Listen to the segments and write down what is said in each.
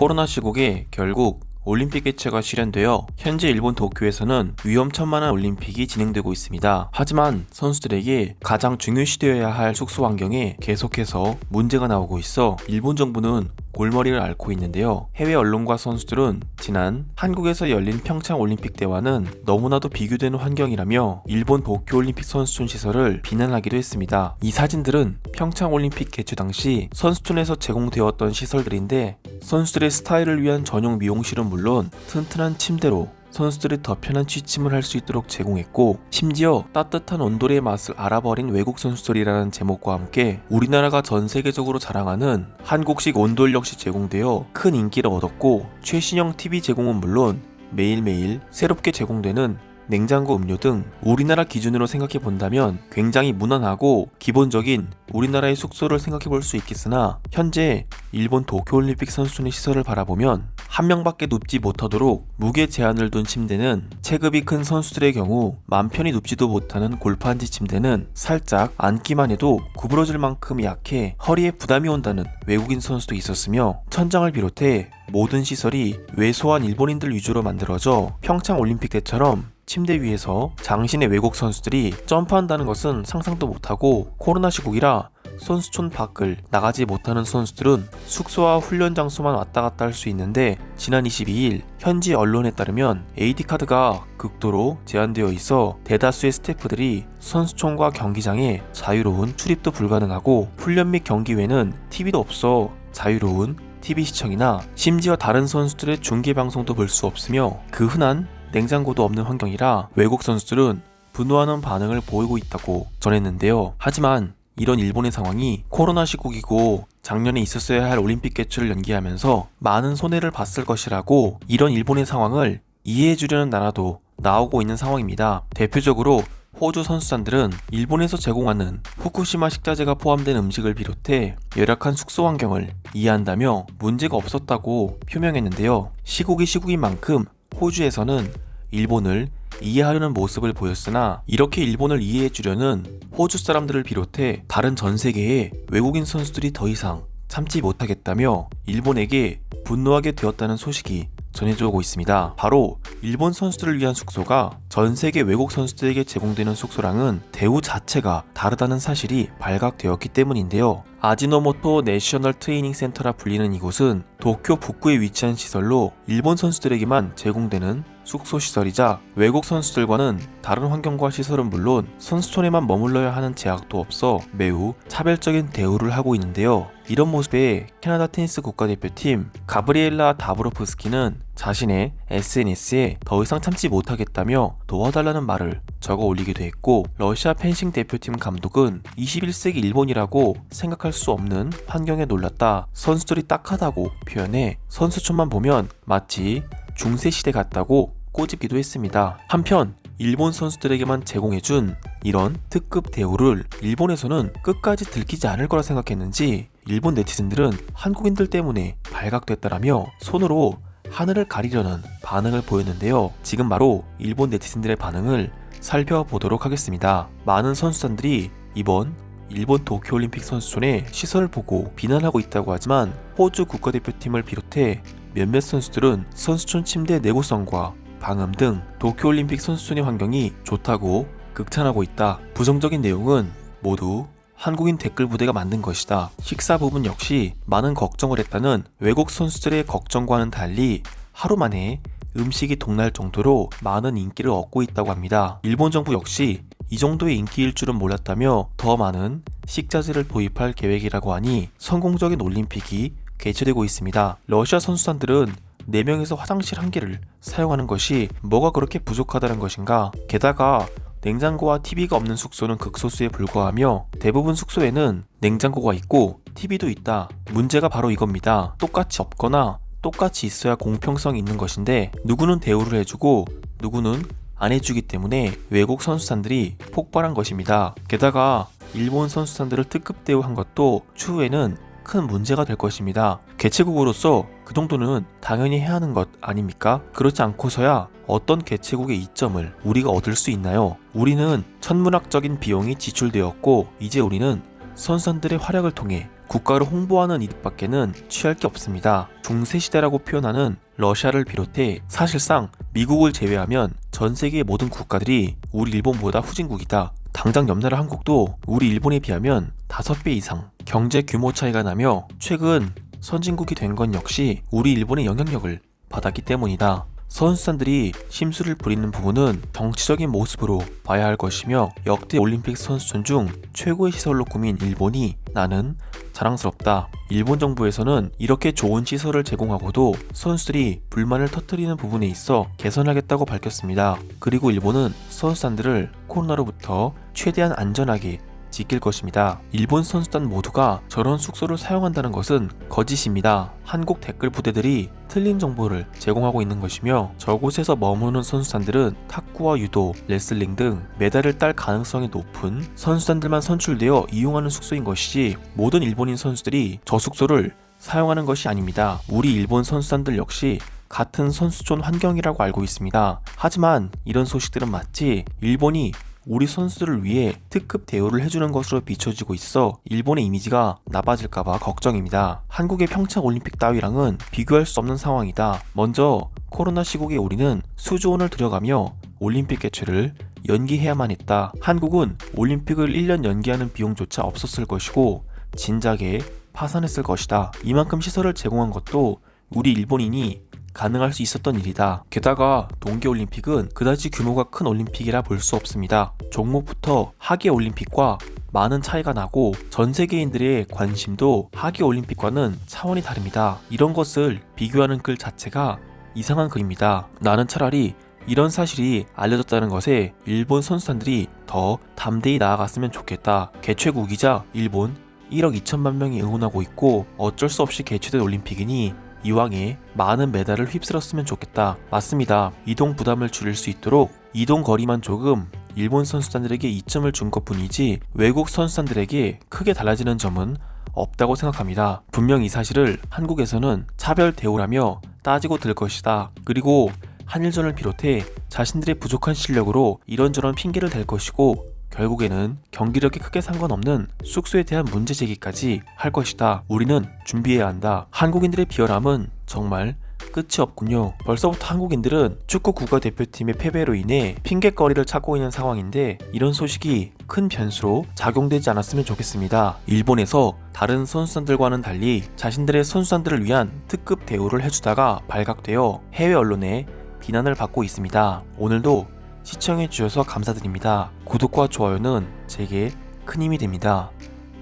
코로나 시국에 결국 올림픽 개최가 실현되어 현재 일본 도쿄에서는 위험천만한 올림픽이 진행되고 있습니다. 하지만 선수들에게 가장 중요시되어야 할 숙소 환경에 계속해서 문제가 나오고 있어 일본 정부는 골머리를 앓고 있는데요. 해외 언론과 선수들은 지난 한국에서 열린 평창 올림픽 때와는 너무나도 비교되는 환경이라며 일본 도쿄올림픽 선수촌 시설을 비난하기도 했습니다. 이 사진들은 평창 올림픽 개최 당시 선수촌에서 제공되었던 시설들인데 선수들의 스타일을 위한 전용 미용실은 물론 튼튼한 침대로 선수들이 더 편한 취침을 할 수 있도록 제공했고, 심지어 따뜻한 온돌의 맛을 알아버린 외국 선수들이라는 제목과 함께 우리나라가 전 세계적으로 자랑하는 한국식 온돌 역시 제공되어 큰 인기를 얻었고, 최신형 TV 제공은 물론 매일매일 새롭게 제공되는 냉장고 음료 등 우리나라 기준으로 생각해 본다면 굉장히 무난하고 기본적인 우리나라의 숙소를 생각해 볼 수 있겠으나, 현재 일본 도쿄올림픽 선수촌의 시설을 바라보면 한 명밖에 눕지 못하도록 무게 제한을 둔 침대는, 체급이 큰 선수들의 경우 맘 편히 눕지도 못하는 골판지 침대는 살짝 앉기만 해도 구부러질 만큼 약해 허리에 부담이 온다는 외국인 선수도 있었으며, 천장을 비롯해 모든 시설이 왜소한 일본인들 위주로 만들어져 평창 올림픽 때처럼 침대 위에서 장신의 외국 선수들이 점프한다는 것은 상상도 못하고, 코로나 시국이라 선수촌 밖을 나가지 못하는 선수들은 숙소와 훈련 장소만 왔다 갔다 할 수 있는데, 지난 22일 현지 언론에 따르면 AD카드가 극도로 제한되어 있어 대다수의 스태프들이 선수촌과 경기장에 자유로운 출입도 불가능하고, 훈련 및 경기 외에는 TV도 없어 자유로운 TV 시청이나 심지어 다른 선수들의 중계 방송도 볼 수 없으며 그 흔한 냉장고도 없는 환경이라 외국 선수들은 분노하는 반응을 보이고 있다고 전했는데요. 하지만 이런 일본의 상황이 코로나 시국이고 작년에 있었어야 할 올림픽 개최를 연기하면서 많은 손해를 봤을 것이라고, 이런 일본의 상황을 이해해주려는 나라도 나오고 있는 상황입니다. 대표적으로 호주 선수단들은 일본에서 제공하는 후쿠시마 식자재가 포함된 음식을 비롯해 열악한 숙소 환경을 이해한다며 문제가 없었다고 표명했는데요. 시국이 시국인 만큼 호주에서는 일본을 이해하려는 모습을 보였으나, 이렇게 일본을 이해해주려는 호주 사람들을 비롯해 다른 전 세계의 외국인 선수들이 더 이상 참지 못하겠다며 일본에게 분노하게 되었다는 소식이 전해져 오고 있습니다. 바로 일본 선수들을 위한 숙소가 전 세계 외국 선수들에게 제공되는 숙소랑은 대우 자체가 다르다는 사실이 발각되었기 때문인데요. 아지노모토 내셔널 트레이닝 센터라 불리는 이곳은 도쿄 북구에 위치한 시설로 일본 선수들에게만 제공되는 숙소 시설이자, 외국 선수들과는 다른 환경과 시설은 물론 선수촌에만 머물러야 하는 제약도 없어 매우 차별적인 대우를 하고 있는데요. 이런 모습에 캐나다 테니스 국가대표팀 가브리엘라 다브로프스키는 자신의 SNS에 더 이상 참지 못하겠다며 도와달라는 말을 적어 올리기도 했고, 러시아 펜싱 대표팀 감독은 21세기 일본이라고 생각할 수 없는 환경에 놀랐다, 선수들이 딱하다고 표현해 선수촌만 보면 마치 중세시대 같다고 꼬집기도 했습니다. 한편 일본 선수들에게만 제공해준 이런 특급 대우를 일본에서는 끝까지 들키지 않을 거라 생각했는지 일본 네티즌들은 한국인들 때문에 발각됐다라며 손으로 하늘을 가리려는 반응을 보였는데요. 지금 바로 일본 네티즌들의 반응을 살펴보도록 하겠습니다. 많은 선수단들이 이번 일본 도쿄올림픽 선수촌의 시설을 보고 비난하고 있다고 하지만, 호주 국가대표팀을 비롯해 몇몇 선수들은 선수촌 침대 내구성과 방음 등 도쿄올림픽 선수촌의 환경이 좋다고 극찬하고 있다. 부정적인 내용은 모두 한국인 댓글 부대가 만든 것이다. 식사 부분 역시 많은 걱정을 했다는 외국 선수들의 걱정과는 달리 하루 만에 음식이 동날 정도로 많은 인기를 얻고 있다고 합니다. 일본 정부 역시 이 정도의 인기일 줄은 몰랐다며 더 많은 식자재를 도입할 계획이라고 하니 성공적인 올림픽이 개최되고 있습니다. 러시아 선수단들은 4명에서 화장실 1개를 사용하는 것이 뭐가 그렇게 부족하다는 것인가? 게다가 냉장고와 TV가 없는 숙소는 극소수에 불과하며 대부분 숙소에는 냉장고가 있고 TV도 있다. 문제가 바로 이겁니다. 똑같이 없거나 똑같이 있어야 공평성이 있는 것인데, 누구는 대우를 해주고 누구는 안 해주기 때문에 외국 선수단들이 폭발한 것입니다. 게다가 일본 선수단들을 특급 대우한 것도 추후에는 큰 문제가 될 것입니다. 개최국으로서 그 정도는 당연히 해야 하는 것 아닙니까? 그렇지 않고서야 어떤 개최국의 이점을 우리가 얻을 수 있나요? 우리는 천문학적인 비용이 지출되었고, 이제 우리는 선수단들의 활약을 통해 국가를 홍보하는 이득밖에는 취할 게 없습니다. 중세시대라고 표현하는 러시아를 비롯해 사실상 미국을 제외하면 전 세계의 모든 국가들이 우리 일본보다 후진국이다. 당장 옆나라 한국도 우리 일본에 비하면 5배 이상 경제 규모 차이가 나며 최근 선진국이 된 건 역시 우리 일본의 영향력을 받았기 때문이다. 선수단들이 심술을 부리는 부분은 정치적인 모습으로 봐야 할 것이며 역대 올림픽 선수촌 중 최고의 시설로 꾸민 일본이 나는 자랑스럽다. 일본 정부에서는 이렇게 좋은 시설을 제공하고도 선수들이 불만을 터뜨리는 부분에 있어 개선하겠다고 밝혔습니다. 그리고 일본은 선수단들을 코로나로부터 최대한 안전하게 지킬 것입니다. 일본 선수단 모두가 저런 숙소를 사용한다는 것은 거짓입니다. 한국 댓글 부대들이 틀린 정보를 제공하고 있는 것이며 저곳에서 머무는 선수단들은 탁구와 유도, 레슬링 등 메달을 딸 가능성이 높은 선수단들만 선출되어 이용하는 숙소인 것이지 모든 일본인 선수들이 저 숙소를 사용하는 것이 아닙니다. 우리 일본 선수단들 역시 같은 선수촌 환경이라고 알고 있습니다. 하지만 이런 소식들은 마치 일본이 우리 선수들을 위해 특급 대우를 해주는 것으로 비춰지고 있어 일본의 이미지가 나빠질까봐 걱정입니다. 한국의 평창 올림픽 따위랑은 비교할 수 없는 상황이다. 먼저 코로나 시국에 우리는 수조 원을 들여가며 올림픽 개최를 연기해야만 했다. 한국은 올림픽을 1년 연기하는 비용조차 없었을 것이고 진작에 파산했을 것이다. 이만큼 시설을 제공한 것도 우리 일본인이 가능할 수 있었던 일이다. 게다가 동계올림픽은 그다지 규모가 큰 올림픽이라 볼 수 없습니다. 종목부터 하계올림픽과 많은 차이가 나고 전 세계인들의 관심도 하계올림픽과는 차원이 다릅니다. 이런 것을 비교하는 글 자체가 이상한 글입니다. 나는 차라리 이런 사실이 알려졌다는 것에 일본 선수단들이 더 담대히 나아갔으면 좋겠다. 개최국이자 일본 1억 2천만 명이 응원하고 있고 어쩔 수 없이 개최된 올림픽이니 이왕에 많은 메달을 휩쓸었으면 좋겠다. 맞습니다. 이동 부담을 줄일 수 있도록 이동 거리만 조금 일본 선수단들에게 이점을 준 것뿐이지 외국 선수단들에게 크게 달라지는 점은 없다고 생각합니다. 분명 이 사실을 한국에서는 차별 대우라며 따지고 들 것이다. 그리고 한일전을 비롯해 자신들의 부족한 실력으로 이런저런 핑계를 댈 것이고 결국에는 경기력에 크게 상관없는 숙소에 대한 문제 제기까지 할 것이다. 우리는 준비해야 한다. 한국인들의 비열함은 정말 끝이 없군요. 벌써부터 한국인들은 축구 국가대표팀의 패배로 인해 핑계거리를 찾고 있는 상황인데 이런 소식이 큰 변수로 작용되지 않았으면 좋겠습니다. 일본에서 다른 선수단들과는 달리 자신들의 선수단들을 위한 특급 대우를 해주다가 발각되어 해외 언론에 비난을 받고 있습니다. 오늘도 시청해주셔서 감사드립니다. 구독과 좋아요는 제게 큰 힘이 됩니다.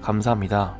감사합니다.